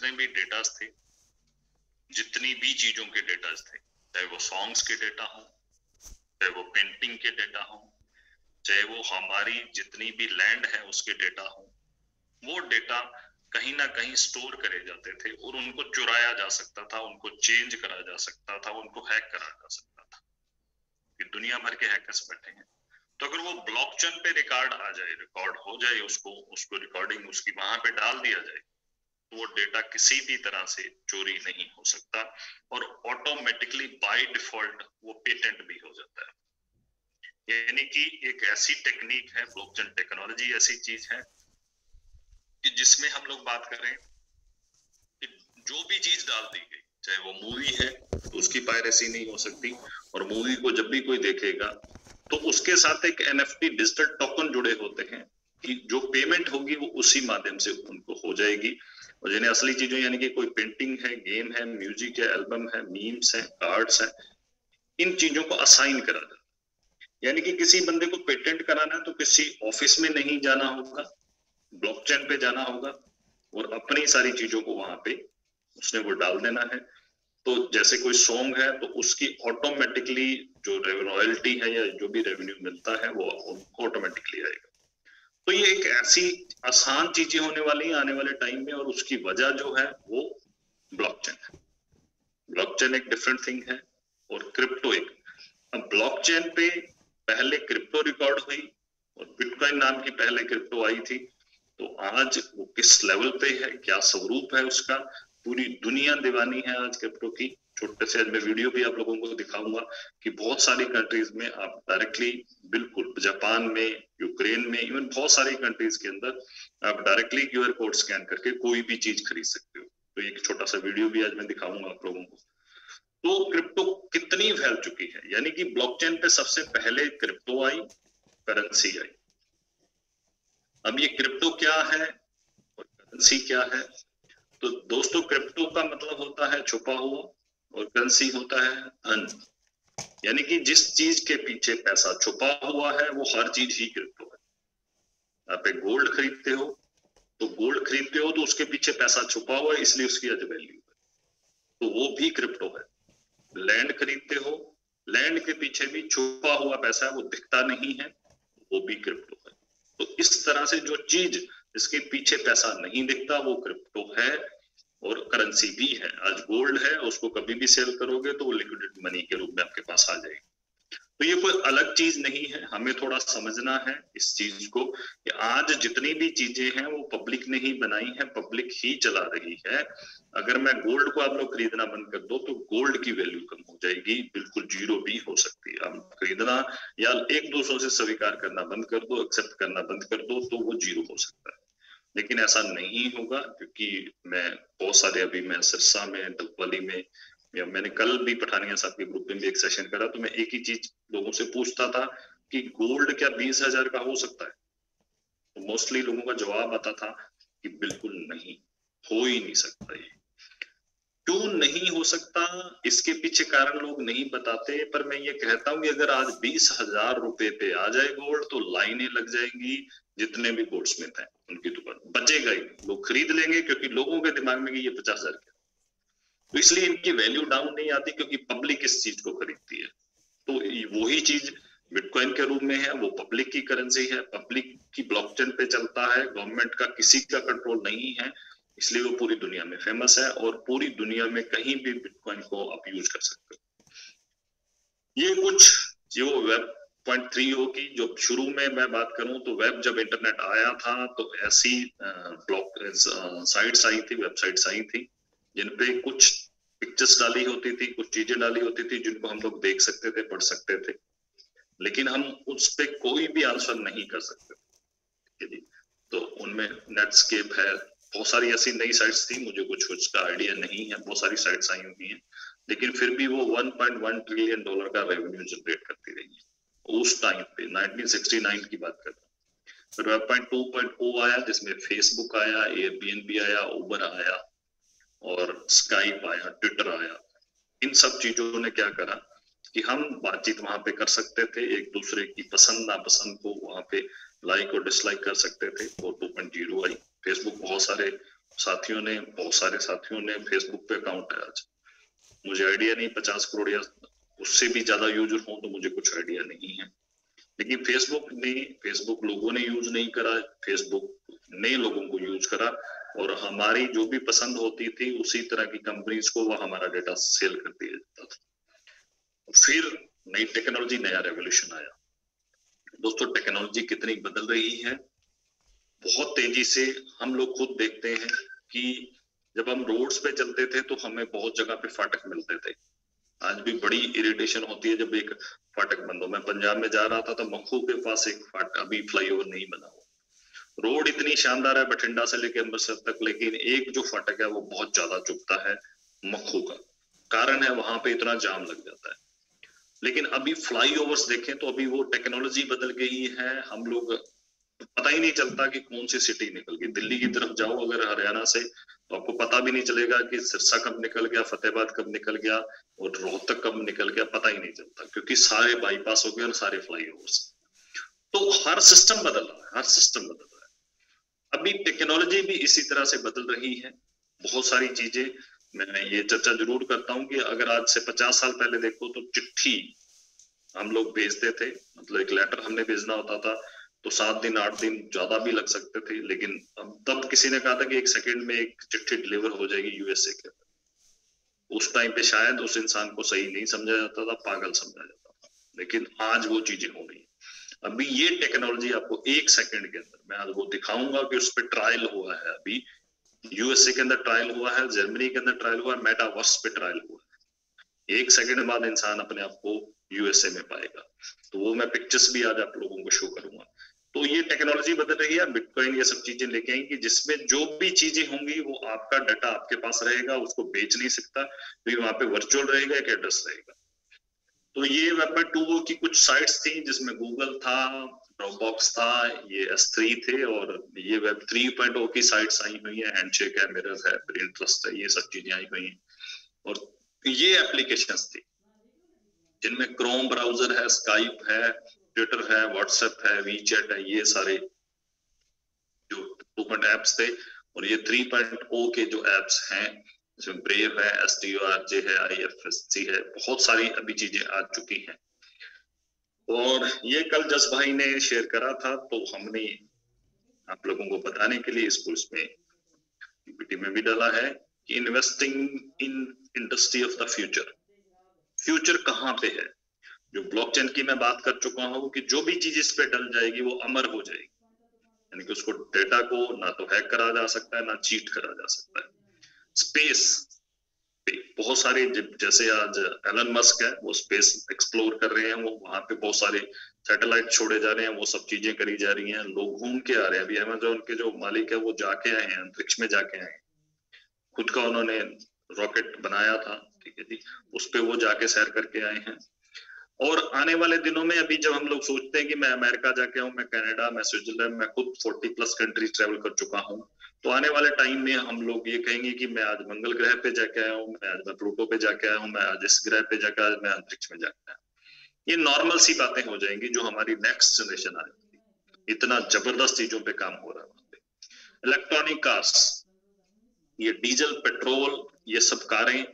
जितने भी डेटास थे, जितनी भी चीजों के डेटास थे, चाहे वो सॉन्ग्स के डेटा हो, चाहे वो पेंटिंग के डेटा हो, चाहे वो हमारी जितनी भी लैंड है उसके डेटा हो, वो डेटा कहीं ना कहीं स्टोर करे जाते थे और उनको चुराया जा सकता था, उनको चेंज करा जा सकता था, उनको हैक करा जा सकता था। कि दुनिया भर के हैकर्स बैठे हैं, तो अगर वो ब्लॉकचेन पे रिकॉर्ड आ जाए, रिकॉर्ड हो जाए, उसको रिकॉर्डिंग उसकी वहां पे डाल दिया जाए, तो वो डेटा किसी भी तरह से चोरी नहीं हो सकता और ऑटोमेटिकली बाय डिफॉल्ट वो पेटेंट भी हो जाता है। यानी कि एक ऐसी टेक्निक है, ब्लॉकचेन टेक्नोलॉजी ऐसी चीज है कि जिसमें हम लोग बात करें कि जो भी चीज डाल दी गई, चाहे वो मूवी है तो उसकी पायरेसी नहीं हो सकती, और मूवी को जब भी कोई देखेगा तो उसके साथ एक एनएफटी डिजिटल टोकन जुड़े होते हैं कि जो पेमेंट होगी वो उसी माध्यम से उनको हो जाएगी। और जिन्हें असली चीजों यानी कि कोई पेंटिंग है, गेम है, म्यूजिक है, एल्बम है, मीम्स है, कार्ड्स है, इन चीजों को असाइन करा जाए। यानी कि किसी बंदे को पेटेंट कराना है तो किसी ऑफिस में नहीं जाना होगा, ब्लॉकचेन पे जाना होगा और अपनी सारी चीजों को वहां पे उसने वो डाल देना है। तो जैसे कोई सॉन्ग है तो उसकी ऑटोमेटिकली जो रॉयल्टी है या जो भी रेवेन्यू मिलता है वो ऑटोमेटिकली आएगा। तो ये एक ऐसी आसान चीजें होने वाली है आने वाले टाइम में, और उसकी वजह जो है वो ब्लॉकचेन है। ब्लॉकचेन एक डिफरेंट थिंग है और क्रिप्टो एक। अब ब्लॉकचेन पे पहले क्रिप्टो रिकॉर्ड हुई और बिटकॉइन नाम की पहले क्रिप्टो आई थी, तो आज वो किस लेवल पे है, क्या स्वरूप है उसका, पूरी दुनिया दीवानी है आज क्रिप्टो की। छोटे से आज मैं वीडियो भी आप लोगों को दिखाऊंगा कि बहुत सारी कंट्रीज में आप डायरेक्टली, बिल्कुल जापान में, यूक्रेन में, इवन बहुत सारी कंट्रीज के अंदर आप डायरेक्टली क्यूआर कोड स्कैन करके कोई भी चीज खरीद सकते हो। तो एक छोटा सा वीडियो भी आज मैं दिखाऊंगा आप लोगों को। तो क्रिप्टो कितनी फैल चुकी है, यानी कि ब्लॉकचेन पे सबसे पहले क्रिप्टो आई, करेंसी आई। अब ये क्रिप्टो क्या है और करेंसी क्या है? तो दोस्तों, क्रिप्टो का मतलब होता है छुपा हुआ और करेंसी होता है धन। यानी कि जिस चीज के पीछे पैसा छुपा हुआ है वो हर चीज ही क्रिप्टो है। आप एक गोल्ड खरीदते हो तो उसके पीछे पैसा छुपा हुआ है, इसलिए उसकी आज वैल्यू है, तो वो भी क्रिप्टो है। लैंड खरीदते हो, लैंड के पीछे भी छुपा हुआ पैसा है, वो दिखता नहीं है, वो भी क्रिप्टो है। तो इस तरह से जो चीज जिसके पीछे पैसा नहीं दिखता वो क्रिप्टो है और करेंसी भी है। आज गोल्ड है, उसको कभी भी सेल करोगे तो वो लिक्विडेड मनी के रूप में आपके पास आ जाएगी। तो ये कोई अलग चीज नहीं है, हमें थोड़ा समझना है इस चीज को कि आज जितनी भी चीजें हैं वो पब्लिक ने ही बनाई है, पब्लिक ही चला रही है। अगर मैं गोल्ड को आप लोग खरीदना बंद कर दो तो गोल्ड की वैल्यू कम हो जाएगी, बिल्कुल जीरो भी हो सकती है। आप खरीदना या एक दूसरों से स्वीकार करना बंद कर दो, एक्सेप्ट करना बंद कर दो, तो वो जीरो हो सकता है। लेकिन ऐसा नहीं होगा, क्योंकि मैं बहुत सारे, अभी मैं सिरसा में, डबवाली में, या मैंने कल भी पठानिया साहब के ग्रुप में भी एक सेशन करा, तो मैं एक ही चीज लोगों से पूछता था कि गोल्ड क्या 20,000 का हो सकता है? तो मोस्टली लोगों का जवाब आता था कि बिल्कुल नहीं, हो ही नहीं सकता। ये क्यों नहीं हो सकता, इसके पीछे कारण लोग नहीं बताते, पर मैं ये कहता हूँ कि अगर आज 20,000 रुपए पे आ जाए गोल्ड तो लाइनें लग जाएंगी। जितने भी गोल्ड स्मिथ हैं उनकी दुकान बचेगा ही, लोग खरीद लेंगे, क्योंकि लोगों के दिमाग में कि ये 50,000 का, तो इसलिए इनकी वैल्यू डाउन नहीं आती, क्योंकि पब्लिक इस चीज को खरीदती है। तो वही चीज बिटकॉइन के रूप में है, वो पब्लिक की करेंसी है, पब्लिक की ब्लॉकचेन पे चलता है, गवर्नमेंट का किसी का कंट्रोल नहीं है, इसलिए वो पूरी दुनिया में फेमस है और पूरी दुनिया में कहीं भी बिटकॉइन को आप यूज कर सकते हो। ये कुछ जो वेब 0.30 की जो शुरू में मैं बात करूं तो वेब जब इंटरनेट आया था तो ऐसी ब्लॉक साइट्स आई थी, वेबसाइट्स आई थी जिनपे कुछ पिक्चर्स डाली होती थी, कुछ चीजें डाली होती थी जिनको हम लोग देख सकते थे, पढ़ सकते थे, लेकिन हम उस पे कोई भी आंसर नहीं कर सकते। तो उनमें नेटस्केप है, बहुत सारी ऐसी नई साइट्स थी, मुझे कुछ का आइडिया नहीं है, बहुत सारी साइट्स आई हुई हैं, लेकिन फिर भी वो $1.1 ट्रिलियन का रेवेन्यू जनरेट करती रही है उस टाइम पे। 1969 की बात कर रहा हूँ। फिर वेब 2.0 आया जिसमें फेसबुक आया, एयरबीएनबी आया, उबर आया और स्काइप आया, ट्विटर आया। इन सब चीजों ने क्या करा कि हम बातचीत वहां पे कर सकते थे, एक दूसरे की पसंद नापसंद को वहां पे लाइक और डिसलाइक कर सकते थे। और 2.0 आई, फेसबुक बहुत सारे साथियों ने, बहुत सारे साथियों ने फेसबुक पे अकाउंट है आज, मुझे आइडिया नहीं 50 करोड़ या उससे भी ज्यादा यूजर हो तो मुझे कुछ आइडिया नहीं है। लेकिन फेसबुक लोगों ने यूज नहीं करा, फेसबुक ने लोगों को यूज करा और हमारी जो भी पसंद होती थी उसी तरह की कंपनीज को वो हमारा डेटा सेल कर दिया जाता था। फिर नई टेक्नोलॉजी, नया रेवोल्यूशन आया। दोस्तों टेक्नोलॉजी कितनी बदल रही है बहुत तेजी से। हम लोग खुद देखते हैं कि जब हम रोड्स पे चलते थे तो हमें बहुत जगह पे फाटक मिलते थे। आज भी बड़ी इरिटेशन होती है जब एक फाटक बंद हो। मैं पंजाब में जा रहा था तो मखू के पास एक फाटक, अभी फ्लाईओवर नहीं बना हुआ। रोड इतनी शानदार है बठिंडा से लेकर अमृतसर तक, लेकिन एक जो फाटक है वो बहुत ज्यादा चुभता है मखू का। कारण है वहां पे इतना जाम लग जाता है। लेकिन अभी फ्लाईओवर्स देखें तो अभी वो टेक्नोलॉजी बदल गई है। हम लोग पता ही नहीं चलता कि कौन सी सिटी निकल गई। दिल्ली की तरफ जाओ अगर हरियाणा से तो आपको पता भी नहीं चलेगा कि सिरसा कब निकल गया, फतेहाबाद कब निकल गया और रोहतक कब निकल गया, पता ही नहीं चलता क्योंकि सारे बाईपास हो गए और सारे फ्लाईओवर्स। तो हर सिस्टम बदल रहा है, हर सिस्टम बदल रहा है। अभी टेक्नोलॉजी भी इसी तरह से बदल रही है। बहुत सारी चीजें मैं ये चर्चा जरूर करता हूँ कि अगर आज से 50 साल पहले देखो तो चिट्ठी हम लोग भेजते थे, मतलब एक लेटर हमने भेजना होता था तो 7 दिन 8 दिन ज्यादा भी लग सकते थे। लेकिन अब तब किसी ने कहा था कि 1 सेकंड में एक चिट्ठी डिलीवर हो जाएगी यूएसए के। उस टाइम पे शायद उस इंसान को सही नहीं समझा जाता था, पागल समझा जाता था। लेकिन आज वो चीजें हो रही है। अभी ये टेक्नोलॉजी आपको 1 सेकंड के अंदर, मैं आज वो दिखाऊंगा कि उस पर ट्रायल हुआ है। अभी यूएसए के अंदर ट्रायल हुआ है, जर्मनी के अंदर ट्रायल हुआ है, मेटावर्स पे ट्रायल हुआ है। 1 सेकंड बाद इंसान अपने आप को यूएसए में पाएगा। तो वो मैं पिक्चर्स भी आज आप लोगों को शो करूंगा। तो ये टेक्नोलॉजी बदल रही है, बिटकॉइन ये सब चीजें लेके आएंगी जिसमें जो भी चीजें होंगी वो आपका डाटा आपके पास रहेगा, उसको बेच नहीं सकता क्योंकि वहां पे वर्चुअल रहेगा, एक एड्रेस रहेगा। तो ये Web2 की कुछ साइट्स थी जिसमें गूगल था, ड्रॉपबॉक्स था, ये S3 थे और ये Web 3.0 की साइट्स आई हुई है, हैंडशेक है, मिरर है, Pinterest है, ये सब चीजें आई हुई हैं। और ये एप्लीकेशंस थी जिनमें क्रोम ब्राउजर है, स्काइप है, ट्विटर है, व्हाट्सएप है, वीचैट है, ये सारे जो 2 एप्स थे। और ये 3.0 के जो एप्स हैं जिसमें ब्रेव है, STORJ है, IFSC है, बहुत सारी अभी चीजें आ चुकी हैं। और ये कल जस भाई ने शेयर करा था तो हमने आप लोगों को बताने के लिए इसको इसमें पीपीटी में भी डाला है कि investing in industry of the future. Future कहाँ पे है? जो ब्लॉकचेन की मैं बात कर चुका हूँ कि जो भी चीज इस पे डल जाएगी वो अमर हो जाएगी, यानी कि उसको डेटा को ना तो हैक करा जा सकता है ना चीट करा जा सकता है। स्पेस पे बहुत सारे, जैसे आज एलन मस्क है वो स्पेस एक्सप्लोर कर रहे हैं, वो वहां पे बहुत सारे सैटेलाइट छोड़े जा रहे हैं, वो सब चीजें करी जा रही हैं, लोग घूम के आ रहे हैं। अभी अमेज़न के जो मालिक है वो जाके आए हैं, अंतरिक्ष में जाके आए हैं, खुद का उन्होंने रॉकेट बनाया था, ठीक है जी, उस पे वो जाके सैर करके आए हैं। और आने वाले दिनों में अभी जब हम लोग सोचते हैं कि मैं अमेरिका जाके आऊं, मैं कनाडा, मैं स्विट्जरलैंड, मैं खुद 40+ कंट्रीज ट्रेवल कर चुका हूं, तो आने वाले टाइम में हम लोग ये कहेंगे कि मैं आज मंगल ग्रह पे जाके आया हूं, मैं प्लूटो पे जाके आया हूं, मैं आज इस ग्रह पे जाके आया, मैं अंतरिक्ष में जाके आया। ये नॉर्मल सी बातें हो जाएंगी जो हमारी नेक्स्ट जनरेशन आएगी। इतना जबरदस्त चीजों पे काम हो रहा है वहां पे। इलेक्ट्रॉनिक कार्स, ये डीजल पेट्रोल ये सब कारें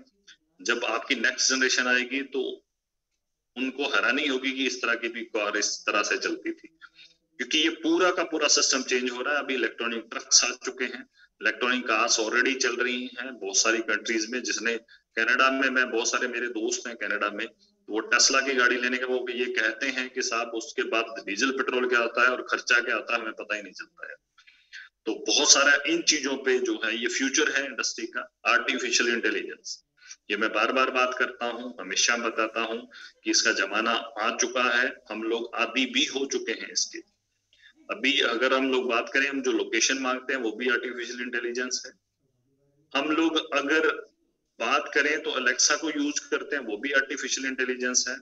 जब आपकी नेक्स्ट जनरेशन आएगी तो उनको हैरानी होगी कि इस तरह की भी कार इस तरह से चलती थी, क्योंकि ये पूरा का पूरा सिस्टम चेंज हो रहा है। अभी इलेक्ट्रॉनिक ट्रक्स आ चुके हैं, इलेक्ट्रॉनिक कार्स ऑलरेडी चल रही हैं बहुत सारी कंट्रीज में। जिसने कनाडा में, मैं बहुत सारे मेरे दोस्त हैं कनाडा में, वो टेस्ला की गाड़ी लेने के वो ये कहते हैं कि साहब उसके बाद डीजल पेट्रोल क्या आता है और खर्चा क्या आता है हमें पता ही नहीं चलता है। तो बहुत सारा इन चीजों पे जो है ये फ्यूचर है इंडस्ट्री का। आर्टिफिशियल इंटेलिजेंस, ये मैं बार बार बात करता हूँ, हमेशा बताता हूँ कि इसका जमाना आ चुका है, हम लोग आदी भी हो चुके हैं इसके। अभी अगर हम लोग बात करें, हम जो लोकेशन मांगते हैं वो भी आर्टिफिशियल इंटेलिजेंस है। हम लोग अगर बात करें तो अलेक्सा को यूज करते हैं, वो भी आर्टिफिशियल इंटेलिजेंस है।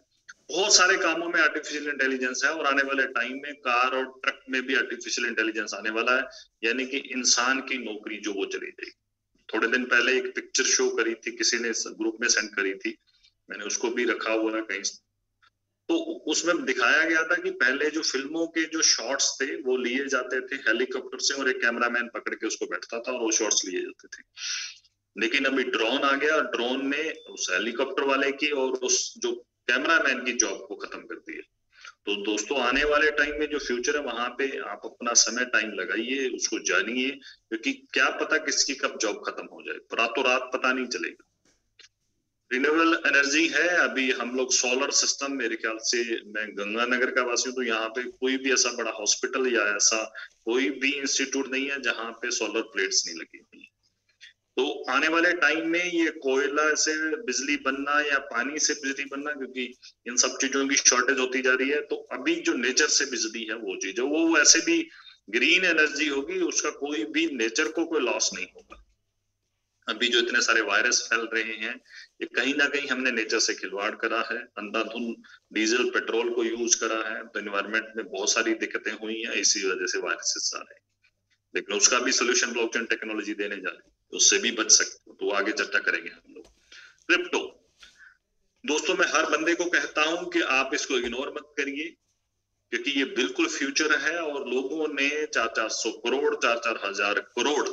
बहुत सारे कामों में आर्टिफिशियल इंटेलिजेंस है और आने वाले टाइम में कार और ट्रक में भी आर्टिफिशियल इंटेलिजेंस आने वाला है, यानी कि इंसान की नौकरी जो वो चली जाएगी। थोड़े दिन पहले एक पिक्चर शो करी थी, किसी ने ग्रुप में सेंड करी थी, मैंने उसको भी रखा हुआ है कहीं। तो उसमें दिखाया गया था कि पहले जो फिल्मों के जो शॉट्स थे वो लिए जाते थे हेलीकॉप्टर से, और एक कैमरामैन पकड़ के उसको बैठता था और वो शॉट्स लिए जाते थे। लेकिन अभी ड्रोन आ गया और ड्रोन ने उस हेलीकॉप्टर वाले की और उस जो कैमरामैन की जॉब को खत्म कर दिया। तो दोस्तों आने वाले टाइम में जो फ्यूचर है वहां पे आप अपना समय टाइम लगाइए, उसको जानिए, क्योंकि क्या पता किसकी कब जॉब खत्म हो जाए, रातों रात पता नहीं चलेगा। रिन्यूएबल एनर्जी है, अभी हम लोग सोलर सिस्टम, मेरे ख्याल से मैं गंगानगर का वासी हूँ, तो यहाँ पे कोई भी ऐसा बड़ा हॉस्पिटल या ऐसा कोई भी इंस्टीट्यूट नहीं है जहाँ पे सोलर प्लेट्स नहीं लगी हुई। तो आने वाले टाइम में ये कोयला से बिजली बनना या पानी से बिजली बनना, क्योंकि इन सब चीजों की शॉर्टेज होती जा रही है, तो अभी जो नेचर से बिजली है वो चीज है, वो वैसे भी ग्रीन एनर्जी होगी, उसका कोई भी नेचर को कोई लॉस नहीं होगा। अभी जो इतने सारे वायरस फैल रहे हैं, ये कहीं ना कहीं हमने नेचर से खिलवाड़ करा है, अंधाधुंध डीजल पेट्रोल को यूज करा है, तो एनवायरमेंट में बहुत सारी दिक्कतें हुई हैं, इसी वजह से वायरसेस आ रहे हैं। लेकिन उसका भी सोल्यूशन ब्लॉकचेन टेक्नोलॉजी देने जा रही है, उससे भी बच सकते हो, तो आगे चर्चा करेंगे हम लोग। क्रिप्टो, दोस्तों मैं हर बंदे को कहता हूं कि आप इसको इग्नोर मत करिए, क्योंकि ये बिल्कुल फ्यूचर है, और लोगों ने 400 करोड़ 4,000 करोड़,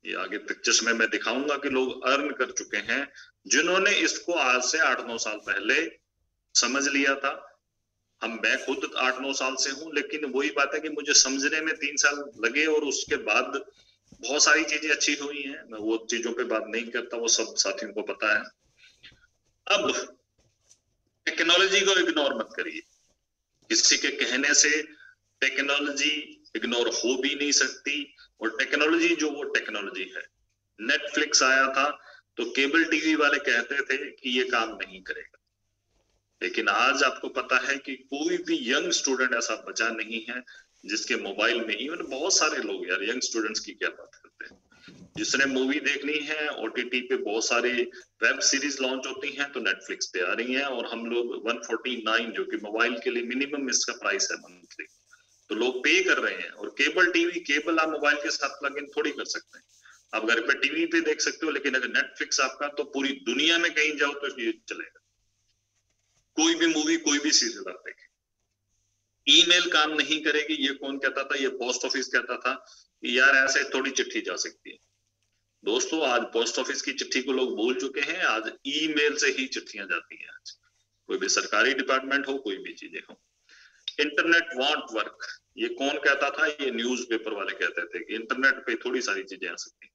ये आगे पिक्चर्स में मैं दिखाऊंगा कि लोग अर्न कर चुके हैं, जिन्होंने इसको आज से 8-9 साल पहले समझ लिया था। मैं खुद 8-9 साल से हूं, लेकिन वही बात है कि मुझे समझने में 3 साल लगे, और उसके बाद बहुत सारी चीजें अच्छी हुई हैं, मैं वो चीजों पे बात नहीं करता, वो सब साथियों को पता है। अब टेक्नोलॉजी को इग्नोर मत करिए, किसी के कहने से टेक्नोलॉजी इग्नोर हो भी नहीं सकती, और टेक्नोलॉजी जो वो टेक्नोलॉजी है। नेटफ्लिक्स आया था तो केबल टीवी वाले कहते थे कि ये काम नहीं करेगा, लेकिन आज आपको पता है कि कोई भी यंग स्टूडेंट ऐसा बचा नहीं है जिसके मोबाइल में, इवन बहुत सारे लोग, यार यंग स्टूडेंट्स की क्या बात करते हैं, जिसने मूवी देखनी है ओटीटी पे बहुत सारे वेब सीरीज लॉन्च होती हैं तो नेटफ्लिक्स पे आ रही हैं, और हम लोग 149 जो कि मोबाइल के लिए मिनिमम इसका प्राइस है मंथली, तो लोग पे कर रहे हैं। और केबल टीवी, केबल आप मोबाइल के साथ प्लग इन थोड़ी कर सकते हैं, आप घर पे टीवी पे देख सकते हो, लेकिन अगर नेटफ्लिक्स आपका, तो पूरी दुनिया में कहीं जाओ तो ये चलेगा, कोई भी मूवी कोई भी सीरियल आप देखें। ईमेल काम नहीं करेगी, ये कौन कहता था, ये पोस्ट ऑफिस कहता था कि यार ऐसे थोड़ी चिट्ठी जा सकती है। दोस्तों आज पोस्ट ऑफिस की चिट्ठी को लोग भूल चुके हैं, आज ईमेल से ही चिट्ठियां जाती हैं, आज कोई भी सरकारी डिपार्टमेंट हो, कोई भी चीजें हो। इंटरनेट वॉन्ट वर्क, ये कौन कहता था, ये न्यूज़पेपर वाले कहते थे कि इंटरनेट पे थोड़ी सारी चीजें आ सकती।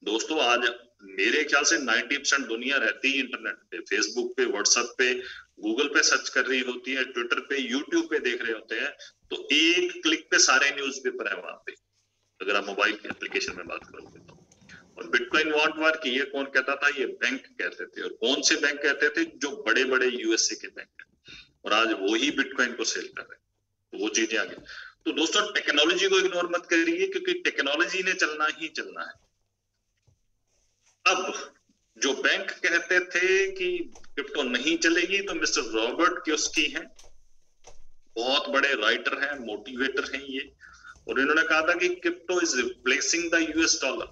दोस्तों आज मेरे ख्याल से 90% दुनिया रहती है इंटरनेट पे, फेसबुक पे, व्हाट्सएप पे, गूगल पे सर्च कर रही होती है, ट्विटर पे, यूट्यूब पे देख रहे होते हैं, तो एक क्लिक पे सारे न्यूज़पेपर है वहां पे, अगर आप मोबाइल की एप्लीकेशन में बात करोगे तो। और बिटकॉइन वॉन्ट वर्क, ये कौन कहता था, ये बैंक कहते थे, और कौन से बैंक कहते थे, जो बड़े बड़े यूएसए के बैंक है, और आज वो ही बिटकॉइन को सेल कर रहे हैं, तो वो चीजें आगे। तो दोस्तों टेक्नोलॉजी को इग्नोर मत करिए, क्योंकि टेक्नोलॉजी ने चलना ही चलना है। अब जो बैंक कहते थे कि क्रिप्टो नहीं चलेगी, तो मिस्टर रॉबर्ट कियोस्की हैं, बहुत बड़े राइटर हैं, मोटिवेटर हैं ये, और इन्होंने कहा था कि crypto is replacing the US dollar,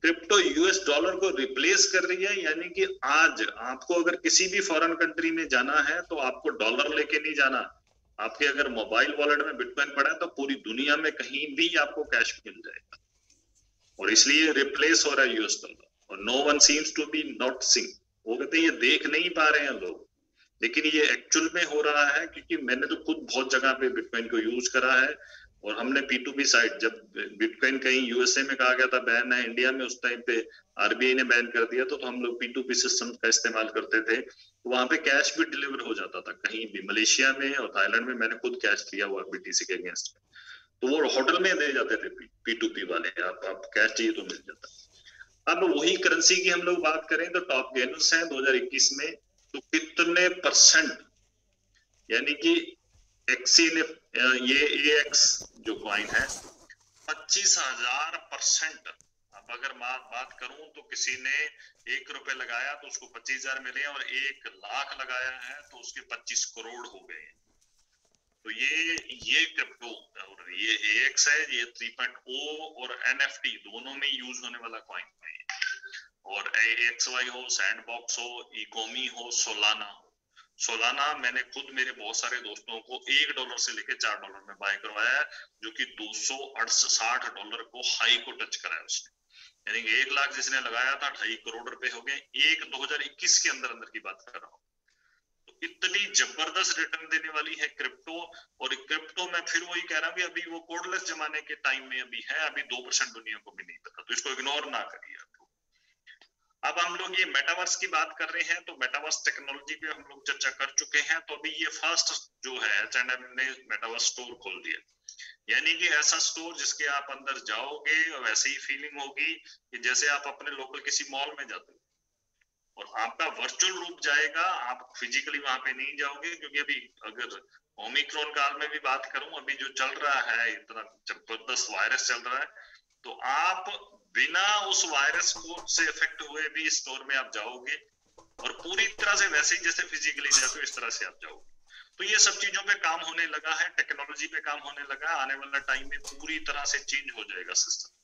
crypto US dollar को रिप्लेस कर रही है, यानी कि आज आपको अगर किसी भी फॉरेन कंट्री में जाना है तो आपको डॉलर लेके नहीं जाना, आपके अगर मोबाइल वॉलेट में बिटकॉइन पड़ा है तो पूरी दुनिया में कहीं भी आपको कैश मिल जाएगा, और इसलिए रिप्लेस हो रहा है यूएस डॉलर। और no one seems to be not seeing, वो कहते हैं ये देख नहीं पा रहे हैं लोग, लेकिन ये एक्चुअल में हो रहा है, क्योंकि मैंने तो खुद बहुत जगह पे बिटकॉइन को यूज करा है, और हमने P2P साइट, जब बिटकॉइन कहीं यूएसए में कहा गया था बैन है, इंडिया में उस टाइम पे आरबीआई ने बैन कर दिया, तो हम लोग P2P सिस्टम का इस्तेमाल करते थे, तो वहां पे कैश भी डिलीवर हो जाता था कहीं भी, मलेशिया में और थाईलैंड में मैंने खुद कैश लिया हुआ बीटीसी के अगेंस्ट में, तो वो होटल में दे जाते थे P2P वाले, आप कैश चाहिए तो मिल जाता। अब वही करेंसी की हम लोग बात करें तो टॉप गेनर्स हैं 2021 में, तो कितने परसेंट, यानी कि एक्सी ने, ये AX जो कॉइन है 25,000%। अब अगर बात करूं तो किसी ने 1 रुपए लगाया तो उसको 25,000 मिले, और 1 लाख लगाया है तो उसके 25 करोड़ हो गए। तो ये क्रिप्टो, और ये AX है, ये 3.0 और NFT दोनों में यूज होने वाला कॉइन है, और AXY हो, सैंडबॉक्स हो, इकोमी हो, सोलाना हो, सालाना मैंने खुद मेरे बहुत सारे दोस्तों को $1 से लेके $4 में बाय करवाया है, जो कि $260 को हाई को टच करा है उसने। यानी कि 1 लाख जिसने लगाया था, 2.5 करोड़ रुपए हो गए। 2021 के अंदर अंदर की बात कर रहा हूँ। तो इतनी जबरदस्त रिटर्न देने वाली है क्रिप्टो। और क्रिप्टो में फिर वही कह रहा हूँ कि अभी वो कोडलेस जमाने के टाइम में अभी है, अभी 2% दुनिया को भी नहीं पता, तो इसको इग्नोर ना करिए आप लोग। अब हम लोग ये मेटावर्स की बात कर रहे हैं, तो मेटावर्स टेक्नोलॉजी पे हम लोग चर्चा कर चुके हैं। तो अभी ये फर्स्ट जो है H&M ने मेटावर्स स्टोर खोल दिया, यानी कि ऐसा स्टोर जिसके आप अंदर जाओगे और वैसे ही फीलिंग होगी कि जैसे आप अपने लोकल किसी मॉल में जाते हो, और आपका वर्चुअल रूप जाएगा, आप फिजिकली वहां पे नहीं जाओगे। क्योंकि अभी अगर ओमिक्रॉन काल में भी बात करूं, अभी जो चल रहा है, इतना जबरदस्त वायरस चल रहा है, तो आप बिना उस वायरस को से इफेक्ट हुए भी स्टोर में आप जाओगे, और पूरी तरह से वैसे ही जैसे फिजिकली जाते हो इस तरह से आप जाओगे। तो ये सब चीजों पे काम होने लगा है, टेक्नोलॉजी पे काम होने लगा है। आने वाला टाइम में पूरी तरह से चेंज हो जाएगा सिस्टम।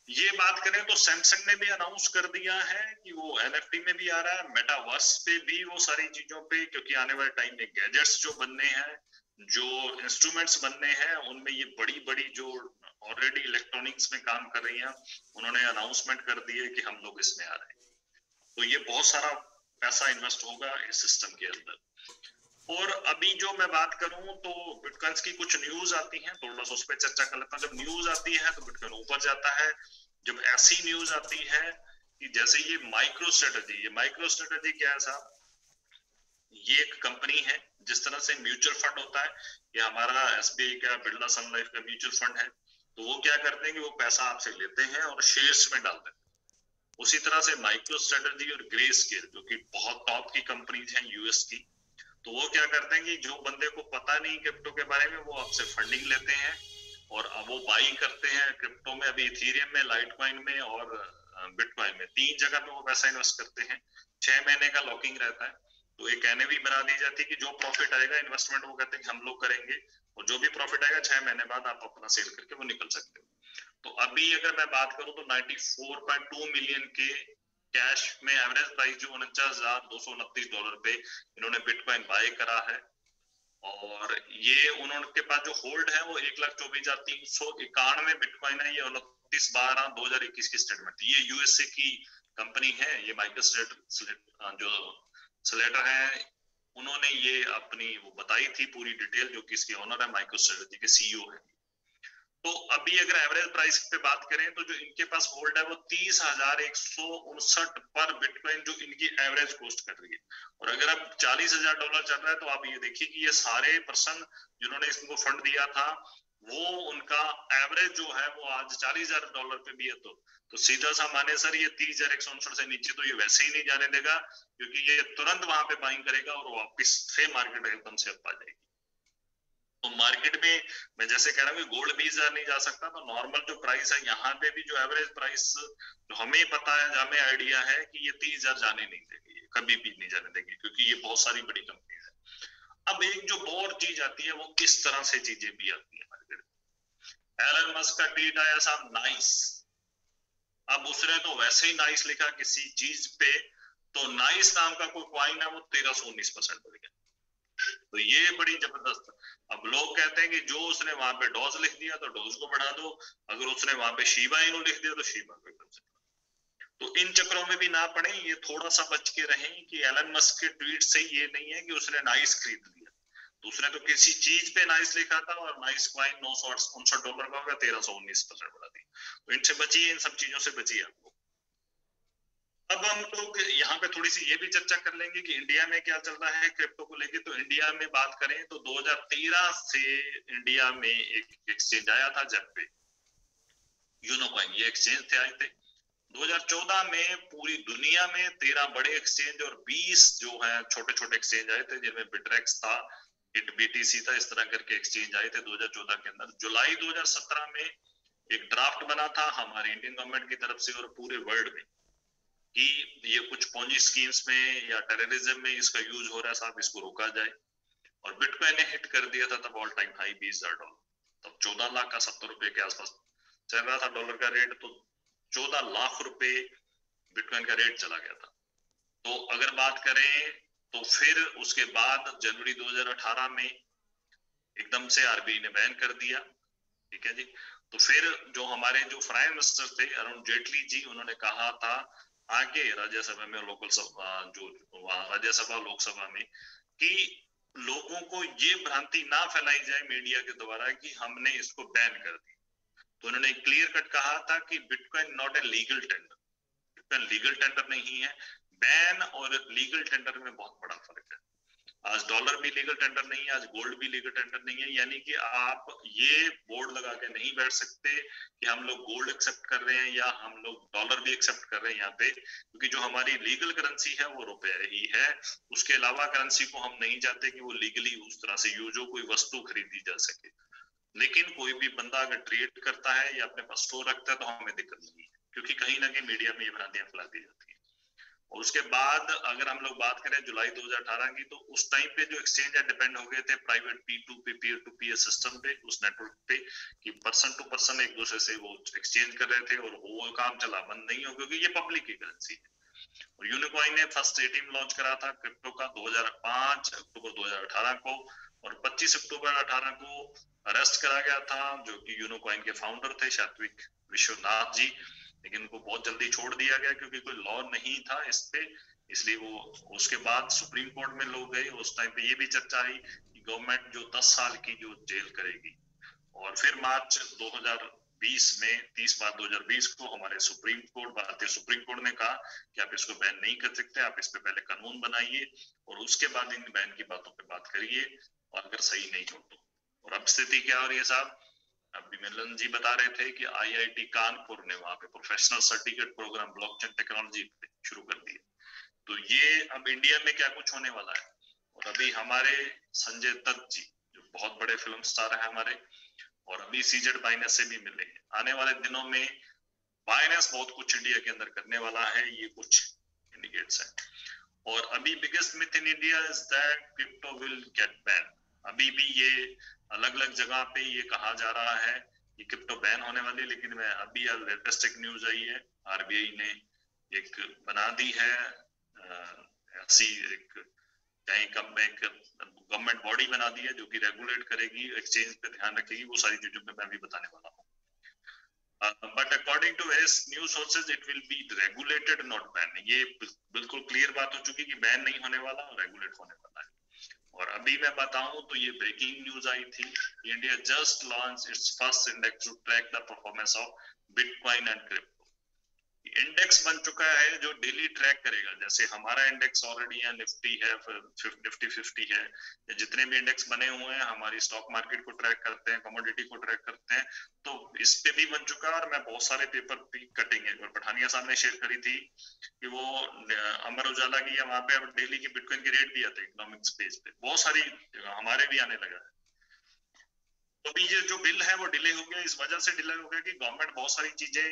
ये बात करें तो सैमसंग ने भी अनाउंस कर दिया है कि वो एनएफटी में भी आ रहा है, मेटावर्स पे भी, वो सारी चीजों पे। क्योंकि आने वाले टाइम में गैजेट्स जो बनने हैं, जो इंस्ट्रूमेंट्स बनने हैं, उनमें ये बड़ी बड़ी जो ऑलरेडी इलेक्ट्रॉनिक्स में काम कर रही हैं, उन्होंने अनाउंसमेंट कर दी है कि हम लोग इसमें आ रहे हैं। तो ये बहुत सारा पैसा इन्वेस्ट होगा इस सिस्टम के अंदर। और अभी जो मैं बात करूं तो बिटकॉइंस की कुछ न्यूज आती हैं, थोड़ा सा उस पर चर्चा कर लेता हूं। जब न्यूज आती है तो बिटकॉइन ऊपर जाता है। जब ऐसी न्यूज आती है कि जैसे ये माइक्रो स्ट्रेटजी क्या है साहब? ये एक कंपनी है, जिस तरह से म्यूचुअल फंड होता है, ये हमारा एसबीआई का, बिरला सन लाइफ का म्यूचुअल फंड है। तो वो क्या करते हैं कि वो पैसा आपसे लेते हैं और शेयर्स में डालते हैं। उसी तरह से माइक्रो स्ट्रेटजी और ग्रे स्केल, जो कि बहुत टॉप की कंपनीज हैं यूएस की, तो वो क्या करते हैं कि जो बंदे को पता नहीं क्रिप्टो के बारे में, वो आपसे फंडिंग लेते हैं और वो बाई करते हैं क्रिप्टो में। अभी इथेरियम में, लाइटकॉइन में और बिटकॉइन में, 3 जगह पे वो पैसा इन्वेस्ट करते हैं। 6 महीने का लॉकिंग रहता है। तो एक एनएवी बना दी जाती है कि जो प्रॉफिट आएगा इन्वेस्टमेंट, वो कहते हैं कि हम लोग करेंगे, और जो भी प्रॉफिट आएगा 6 महीने बाद आप अपना सेल करके वो निकल सकते हो। तो अभी अगर मैं बात करूं तो 94.2 मिलियन के कैश में एवरेज प्राइस जो $49,229 पे इन्होंने बिटकॉइन बाय करा है। और ये उन्होंने के पास जो होल्ड है वो 1,24,391 बिटकॉइन है। ये 29/12/2021 की स्टेटमेंट। ये यूएसए की कंपनी है, ये माइक्रो जो स्लेटर है, उन्होंने ये अपनी वो बताई थी पूरी डिटेल, जो कि इसके ओनर है, माइक्रो स्ट्रेटजी के सीईओ है। तो अभी अगर एवरेज प्राइस पे बात करें तो जो इनके पास होल्ड है वो 30,159 पर बिटकॉइन, जो इनकी एवरेज कॉस्ट कर रही है। और अगर अब $40,000 चल रहा है, तो आप ये देखिए कि ये सारे पर्सन जिन्होंने इसको फंड दिया था, वो उनका एवरेज जो है वो आज $40,000 पे भी है। तो सीधा सा माने सर, ये 30,159 से नीचे तो ये वैसे ही नहीं जाने देगा, क्योंकि ये तुरंत वहां पे बाइंग करेगा और वापिस से मार्केट एकदम से अप आ जाएगी। तो मार्केट में मैं जैसे कह रहा हूँ कि गोल्ड 20,000 नहीं जा सकता, तो नॉर्मल जो प्राइस है यहाँ पे भी जो एवरेज प्राइस जो हमें पता है, हमें आइडिया है कि ये 30,000 जाने नहीं देगी, कभी भी नहीं जाने देगी, क्योंकि ये बहुत सारी बड़ी कंपनी है। अब एक जो और चीज आती है, वो किस तरह से चीजें भी आती है मार्केट में। एलन मस्क का ट्वीट आया साहब, नाइस। अब उसने तो वैसे ही नाइस लिखा किसी चीज पे, तो नाइस नाम का कोई क्वाइन है वो 1319% बढ़ गया। तो ये बड़ी जबरदस्त। अब लोग कहते हैं कि जो उसने वहां पे डॉज लिख दिया तो डॉज को बढ़ा दो, अगर उसने वहां पे शीबा इनू लिख दिया तो शीबा को एकदम से। तो इन चक्रों में भी ना पड़े, ये थोड़ा सा बच के रहें कि एलन मस्क के ट्वीट से ये नहीं है कि उसने नाइस खरीद लिया। तो उसने तो किसी चीज पे नाइस लिखा था और नाइस क्वाइन $959 का होगा, 1319% बढ़ा दी। तो इनसे बचिए, इन सब चीजों से बचिए आप लोग। अब हम लोग यहाँ पे थोड़ी सी ये भी चर्चा कर लेंगे कि इंडिया में क्या चल रहा है क्रिप्टो को लेके। तो इंडिया में बात करें तो 2013 से इंडिया में एक एक्सचेंज आया था, जेपे, यूनोकॉइन, ये एक्सचेंज थे, आए थे। 2014 में पूरी दुनिया में 13 बड़े एक्सचेंज और 20 जो है छोटे छोटे एक्सचेंज आए थे, जिनमें बिटरेक्स था, बीटीसी था, इस तरह करके एक्सचेंज आए थे 2014 के अंदर। जुलाई 2017 में एक ड्राफ्ट बना था हमारे इंडियन गवर्नमेंट की तरफ से और पूरे वर्ल्ड में, कि ये कुछ पोंजी स्कीम्स में या टेररिज्म में इसका यूज हो रहा है साहब, इसको रोका जाए। और बिटकॉइन ने हिट कर दिया था तब ऑल टाइम हाई $20,000। तब 14 लाख का 70 रुपए के आसपास चल रहा था डॉलर का रेट। तो 14 लाख रुपए बिटकॉइन का रेट चला गया था। तो अगर बात करें तो फिर उसके बाद जनवरी 2018 में एकदम से आरबीआई ने बैन कर दिया, ठीक है जी। तो फिर जो हमारे जो प्राइम मिनिस्टर थे अरुण जेटली जी, उन्होंने कहा था आगे राज्यसभा में, लोकल सभा जो वहां राज्यसभा लोकसभा में, कि लोगों को ये भ्रांति ना फैलाई जाए मीडिया के द्वारा कि हमने इसको बैन कर दिया। तो उन्होंने क्लियर कट कहा था कि bitcoin not a legal tender, bitcoin legal tender नहीं है। बैन और लीगल टेंडर में बहुत बड़ा फर्क है। आज डॉलर भी लीगल टेंडर नहीं है, आज गोल्ड भी लीगल टेंडर नहीं है। यानी कि आप ये बोर्ड लगा के नहीं बैठ सकते कि हम लोग गोल्ड एक्सेप्ट कर रहे हैं या हम लोग डॉलर भी एक्सेप्ट कर रहे हैं यहाँ पे, क्योंकि जो हमारी लीगल करेंसी है वो रुपया ही है। उसके अलावा करेंसी को हम नहीं चाहते कि वो लीगली उस तरह से यूज हो, कोई वस्तु खरीदी जा सके। लेकिन कोई भी बंदा अगर ट्रेड करता है या अपने पास स्टोर रखता है तो हमें दिक्कत नहीं है, क्योंकि कहीं ना कहीं मीडिया में ये भ्रांतियां फैला दी जाती है। और उसके बाद अगर हम लोग बात करें जुलाई 2018 की, तो उस टाइम पे जो एक्सचेंज है डिपेंड हो गए थे private P2P peer to peer system पे, उस नेटवर्क पे, कि पर्सन टू पर्सन एक दूसरे से वो एक्सचेंज कर रहे थे, और वो काम चला बंद नहीं हो, क्योंकि ये पब्लिक की करेंसी है। और यूनिकॉइन ने फर्स्ट एटीएम लॉन्च करा था क्रिप्टो का 2005 अक्टूबर 2018 को, और 25 अक्टूबर 18 को अरेस्ट करा गया था, जो कि यूनिकॉइन के फाउंडर थे सात्विक विश्वनाथ जी। लेकिन उनको बहुत जल्दी छोड़ दिया गया क्योंकि कोई लॉ नहीं था इस पे, इसलिए वो उसके बाद सुप्रीम कोर्ट में लोग गए। उस टाइम पे ये भी चर्चा आई कि गवर्नमेंट जो 10 साल की जो जेल करेगी। और फिर मार्च 2020 में 30 मार्च 2020 को हमारे सुप्रीम कोर्ट, भारतीय सुप्रीम कोर्ट ने कहा कि आप इसको बैन नहीं कर सकते, आप इस पे पहले कानून बनाइए और उसके बाद इन बैन की बातों पे बात करिए, और अगर सही नहीं हो तो। और अब स्थिति क्या हो रही है साहब, अभी मिलन जी बता रहे थे कि आईआईटी कानपुर ने वहां पे professional certificate program blockchain technology शुरू कर दिया। तो ये अब इंडिया में क्या कुछ होने वाला है। और अभी हमारे संजय दत्त जी जो बहुत बड़े फिल्म स्टार है हमारे, और अभी सीजेड बाइनेंस से भी मिले हैं। आने वाले दिनों में बाइनेंस बहुत कुछ इंडिया के अंदर करने वाला है, ये कुछ इंडिकेट्स है। और अभी biggest myth in India is that crypto will get ban. अभी भी ये अलग अलग जगह पे ये कहा जा रहा है कि क्रिप्टो बैन होने वाली, लेकिन मैं अभी लेटेस्ट एक न्यूज आई है, आरबीआई ने एक बना दी है ऐसी एक कहीं कम एक गवर्नमेंट बॉडी बना दी है जो कि रेगुलेट करेगी, एक्सचेंज पे ध्यान रखेगी, वो सारी चीजों पे मैं भी बताने वाला हूँ। But according to various news sources it will be regulated not ban. ये बिल्कुल क्लियर बात हो चुकी कि बैन नहीं होने वाला और रेगुलेट होने वाला है। और अभी मैं बताऊं तो ये ब्रेकिंग न्यूज आई थी, India just launch its first index to track the performance of bitcoin and crypto. Index बन चुका है जो डेली ट्रैक करेगा, जैसे हमारा इंडेक्स ऑलरेडी है, निफ्टी है, निफ्टी 50 है, जितने भी इंडेक्स बने हुए हैं हमारी स्टॉक मार्केट को ट्रैक करते हैं, कमोडिटी को ट्रैक करते हैं, तो इस पे भी बन चुका है। और मैं बहुत सारे पेपर की कटिंग है और पठानिया साहब ने शेयर करी थी कि वो अमर उजाला की है, वहां पे अब डेली की बिटकॉइन की रेट भी आते हैं इकोनॉमिक्स पेज पे, बहुत सारी हमारे भी आने लगा है। तो अभी ये जो बिल है वो डिले हो गया, इस वजह से डिले हो गया कि गवर्नमेंट बहुत सारी चीजें